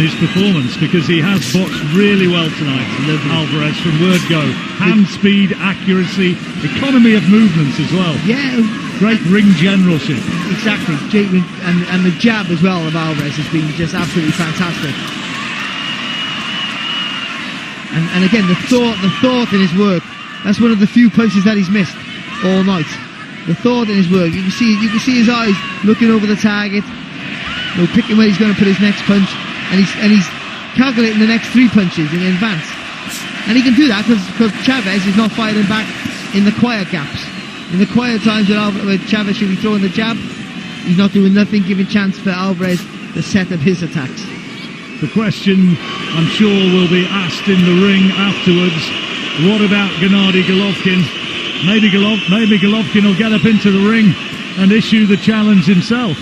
his performance, because he has boxed really well tonight. Alvarez, from word go. Hand speed, accuracy, economy of movements as well. Yeah. Great ring generalship. Exactly. And the jab as well of Alvarez has been just absolutely fantastic. And again, the thought in his work, that's one of the few punches that he's missed all night. The thought in his work. You can see his eyes looking over the target, picking where he's going to put his next punch, and he's calculating the next 3 punches in advance. And he can do that because Chavez is not firing back in the quiet gaps. In the quiet times where Chavez should be throwing the jab, he's not doing nothing, giving chance for Alvarez to set up his attacks. The question, I'm sure, will be asked in the ring afterwards, what about Gennady Golovkin? Maybe Golovkin will get up into the ring and issue the challenge himself.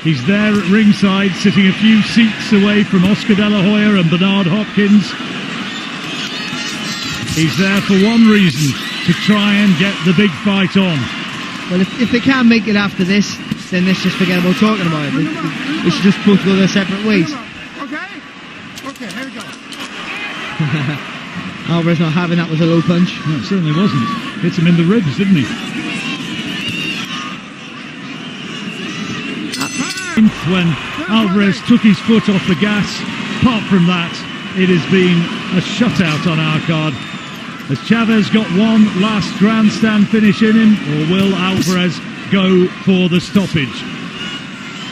He's there at ringside, sitting a few seats away from Oscar De La Hoya and Bernard Hopkins. He's there for one reason, to try and get the big fight on. Well, if they can't make it after this, then let's just forget about talking about it. They should just both go their separate ways. Okay, here we go. Alvarez not having that was a low punch. No, it certainly wasn't. Hit him in the ribs, didn't he? When Alvarez took his foot off the gas, apart from that, it has been a shutout on our card. Has Chavez got one last grandstand finish in him, or will Alvarez go for the stoppage?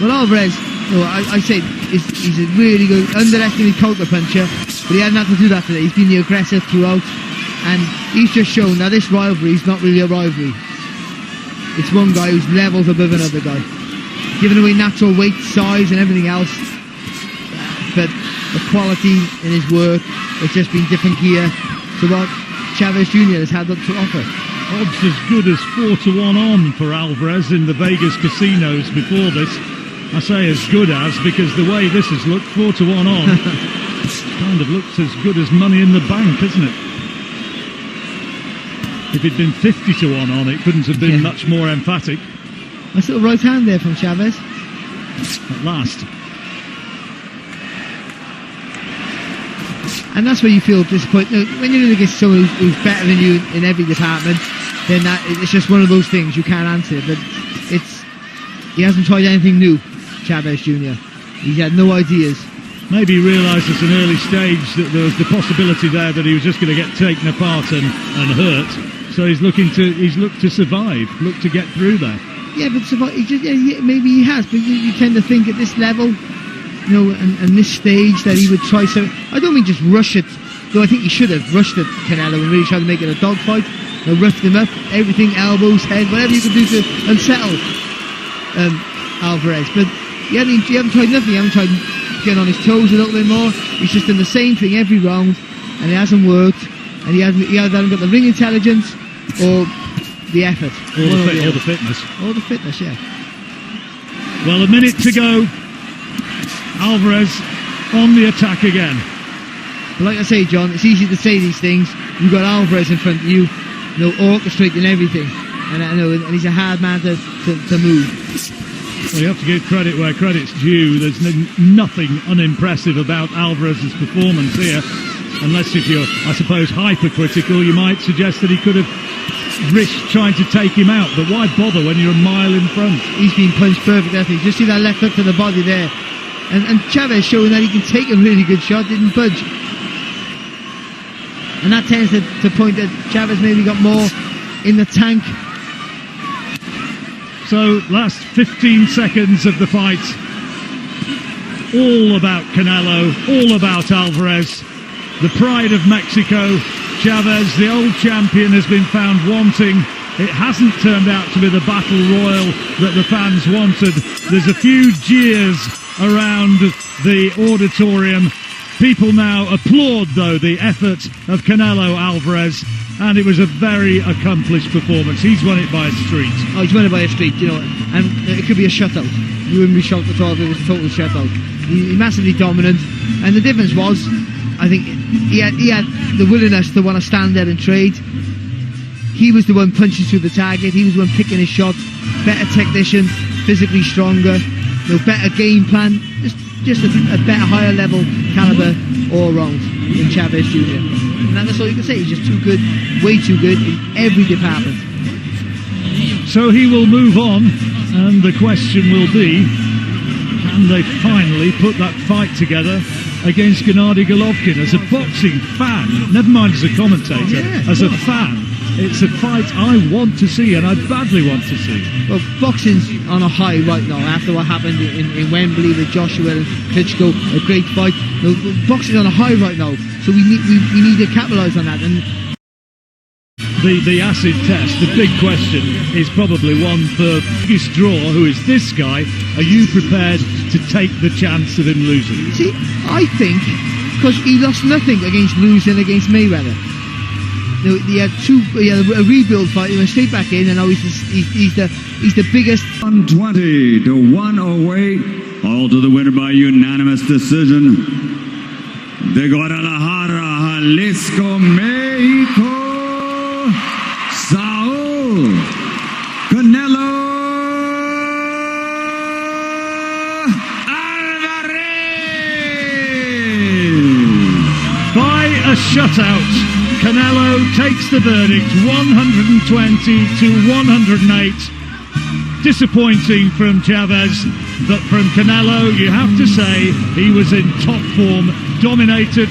Well, Alvarez, I said he's a really good, underestimated counter puncher, but he hasn't had to do that today. He's been the aggressor throughout, and he's just shown that this rivalry is not really a rivalry. It's one guy who's levels above another guy, giving away natural weight, size, and everything else. But the quality in his work has just been different gear to what Chavez Jr. has had to offer. Odds as good as 4-1 on for Alvarez in the Vegas casinos before this. I say as good as, because the way this has looked, 4-1 on, kind of looks as good as money in the bank, isn't it? If it'd been 50-1 on, it couldn't have been much more emphatic. Nice little right hand there from Chavez. At last. And that's where you feel disappointed. When you're against someone who's better than you in every department, then it's just one of those things you can't answer. But he hasn't tried anything new, Chavez Jr. He's had no ideas. Maybe he realised at an early stage that there was the possibility there that he was just going to get taken apart and hurt. So he's looked to survive, look to get through there. Yeah, but maybe he has. But you tend to think at this level, and this stage, that he would try so. I don't mean just rush it, though I think he should have rushed at Canelo and really tried to make it a dogfight. Roughed him up, everything, elbows, head, whatever you could do to unsettle Alvarez. But you haven't tried nothing. You haven't tried getting on his toes a little bit more. He's just done the same thing every round, and it hasn't worked. And he hasn't got the ring intelligence or the effort, or the fitness. Or the fitness, yeah. Well, a minute to go. Alvarez on the attack again. But like I say, John, it's easy to say these things. You've got Alvarez in front of you, orchestrating everything, and he's a hard man to move. Well, you have to give credit where credit's due. There's nothing unimpressive about Alvarez's performance here, unless if you're, I suppose, hypercritical, you might suggest that he could have risked trying to take him out. But why bother when you're a mile in front? He's been punched perfect, I think. Just see that left hook to the body there. And Chavez showing that he can take a really good shot, didn't budge. And that tends to point that Chavez maybe got more in the tank. So, last 15 seconds of the fight. All about Canelo, all about Alvarez. The pride of Mexico. Chavez, the old champion, has been found wanting. It hasn't turned out to be the battle royal that the fans wanted. There's a few jeers around the auditorium. People now applaud, though, the effort of Canelo Alvarez, and it was a very accomplished performance. He's won it by a street. Oh, he's won it by a street, and it could be a shutout. You wouldn't be shocked at all if it was a total shutout. He's massively dominant, and the difference was, I think, he had the willingness to want to stand there and trade. He was the one punching through the target. He was the one picking his shots. Better technician, physically stronger, better game plan. Just just a better, higher level caliber all round than Chavez Jr. And that's all you can say. He's just too good, way too good in every department. So he will move on, and the question will be, can they finally put that fight together against Gennady Golovkin? As a boxing fan, never mind as a commentator, as a fan, it's a fight I want to see, and I badly want to see. Well, boxing's on a high right now after what happened in Wembley with Joshua and Klitschko, a great fight. Boxing's on a high right now, so we need to capitalise on that. And the acid test, the big question, is probably one for biggest draw, who is this guy. Are you prepared to take the chance of him losing? See, I think, because he lost nothing against losing against Mayweather. He had a rebuild fight. He went straight back in, and now he's the biggest. 120 to 108, all to the winner by unanimous decision. De Guadalajara, Jalisco, Mexico, Saúl Canelo Альварес. By a shutout, Canelo takes the verdict, 120 to 108. Disappointing from Chavez, but from Canelo, you have to say he was in top form, dominated.